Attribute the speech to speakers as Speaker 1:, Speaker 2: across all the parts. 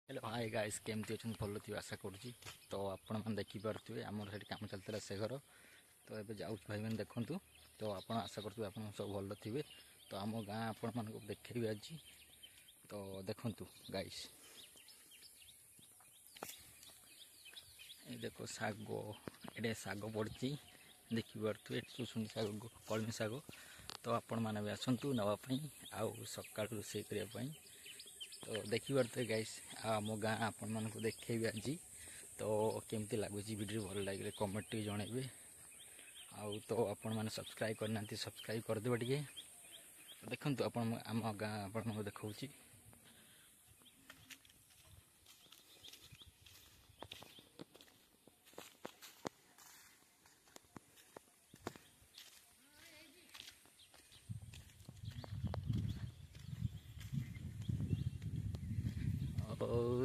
Speaker 1: Hello hi guys केमती अच्छे भल थी आशा करुँची तो आपण मैंने देखिपे आमर से कम चलता से घर तो ये जाऊँ भाई मैंने देखूँ तो आप आशा करुँचे आप सब भल थे तो आम गाँ आपण मान देखेबी आज तो देखु गाइस ये देखो शाग ये शाग पड़ी देखिपे सुसुनी शाग कलमी शाग तो आपण मैंने भी आसतु नापी आउ सका रोषे करने तो देखिपे गाइस आम गाँ आपण मान देखेबी आज तो केमती लगुच वीडियो भल लगे कमेंट टी जनइबे आउ तो आपण मैंने सब्सक्राइब करना सब्सक्राइब करदे टे देखु आप आम गाँ आप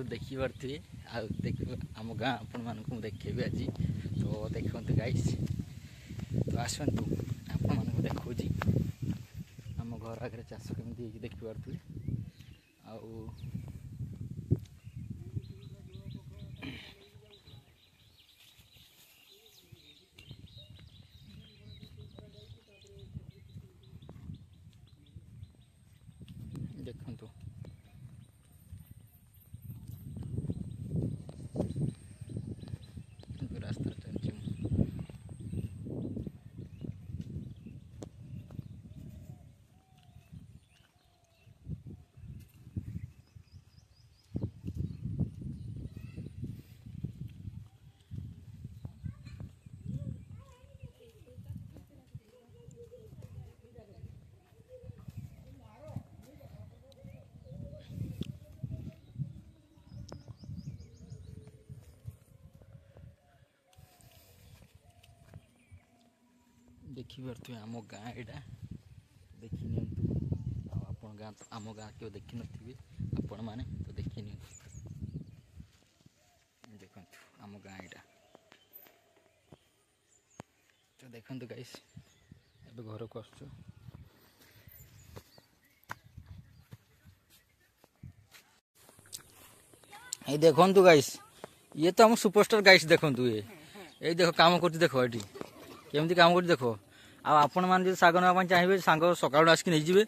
Speaker 1: देखा देखिपे आम गाँ आपण मानक देखेबी आज तो देखते गाइस तो आसतु आपण मानक देखी आम घर आगे चाष केमती देखिपे आउ देखु रास्ता चलती देखिपे आम गाँ यहाँ देखी नि आप गाँ तो आम गाँ क्यों देखी नी आपण मैंने तो देखी नि देखु आम गाँ यहाँ तो देखु गाइस ए घर को आस देखु गाइस ये तो हम सुपरस्टार गाइस देखु ये देखो काम कर देखो ये केमती काम कर देख आपण मैंने शाग नापी चाहिए सांग सका आसिक नहीं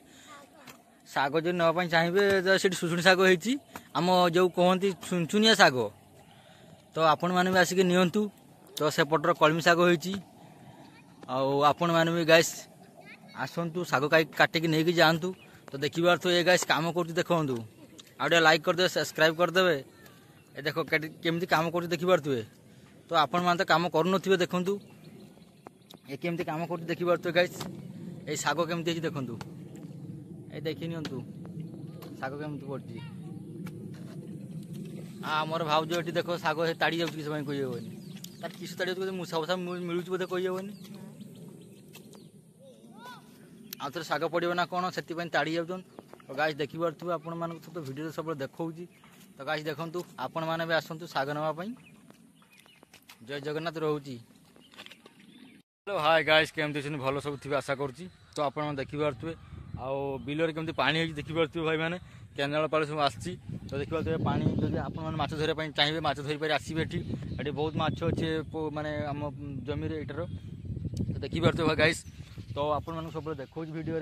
Speaker 1: शाग जो नापी चाहिए से सुसुनी शाग होती आम जो कहती चुनचुनिया शाग तो आपण मैंने भी आसिक नियंतु तो सेपटर कलमी शाग होती आपण मैंने भी गैस आसतु शाग काटिक नहीं जातु तो देखिए तो ये गैस काम कर देखु आगे लाइक करदे सब्सक्राइब करदे ये देख केमती काम कर देखिपे तो आपण मैंने तो काम करूँ देखु ये केमती काम कर देखिपे गाइस ये शाग केमती देखु ये देखी नि शाग केमती पड़ी आमर भाज ये देख शाग ताड़ी जाऊँ किसी कहीहनी तार किस ताड़ी मूसा फूसा मिलूँ बोधे कहीहनी आउ थे शाग पड़ो ना कौन से ताड़ी जाऊन तो गाइस देखिपे आपण मान तो वीडियो सब देखा तो गाइस देखु आपण मैंने भी आसतु शाग नापी जय जगन्नाथ रोची। हेलो हाय गाइस केमती भल सब थी आशा करुँची तो आप देखिपे आउ बिलर केमती पानी देखिपे भाई मैंने कैनाल पाल सब आसी तो देखिए पानी जब आप धरने चाहिए माछ धरी आसवे ये बहुत माछ अच्छे माने आम जमी एटार तो देखिपे गाइस तो आपण सब देखो वीडियो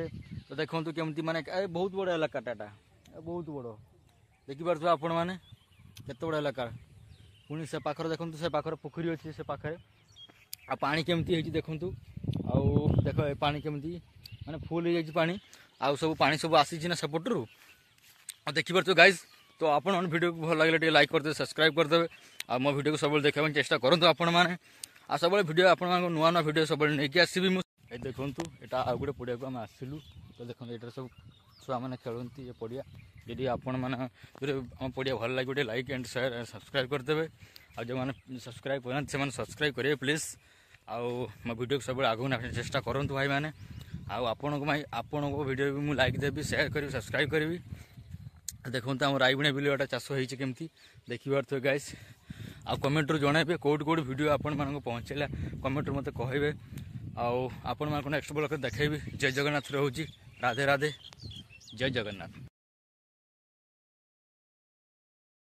Speaker 1: तो देखो केमती माने बहुत बड़ इलाकाटा बहुत बड़ देखिपे आपण मैंने केत बड़ इलाका पुणी से पाखर देखो से पाखर पोखरी अच्छी से पाखे आ पानी केमती है देखु आउ देख पानी केमती माने फुल हो जाए पानी आउ सब पानी सब आसी ना सेपटू देखिपे गाइस तो आपण वीडियो को भल लगे लाइक करदे सब्सक्राइब करदे आ मो वीडियो को सब देखा चेष्टा करूँ आपण मैंने आ सब वीडियो आप नुआ नुआ वीडियो सब नहीं आसबि मुझे देखु यहाँ आउ गोटे पड़िया को आम आसलु तो देखो ये सब छुआ मैंने खेलती ये पड़िया यदि आपण मैंने आम पड़िया भल लगे गोटे लाइक एंड शेयर सब्सक्राइब करदे आ जो मैंने सब्सक्राइब करना से सब्सक्राइब करेंगे प्लीज आउ मो वीडियो को सब आगू नापने चेष्टा करूँ भाई मैंने आपण को वीडियो भी मुझे लाइक देवी शेयर करी सब्सक्राइब करी देखो आम रायबुणिया बिलटा चाष होमती देखिए गाइस आ कमेंट जनइबे कौट कौट वीडियो आपण मानक पहुँचेगा कमेंट मत कहे आपण मानक नेक्स्ट ब्लॉग देखी जय जगन्नाथ रोची राधे राधे जय जगन्नाथ।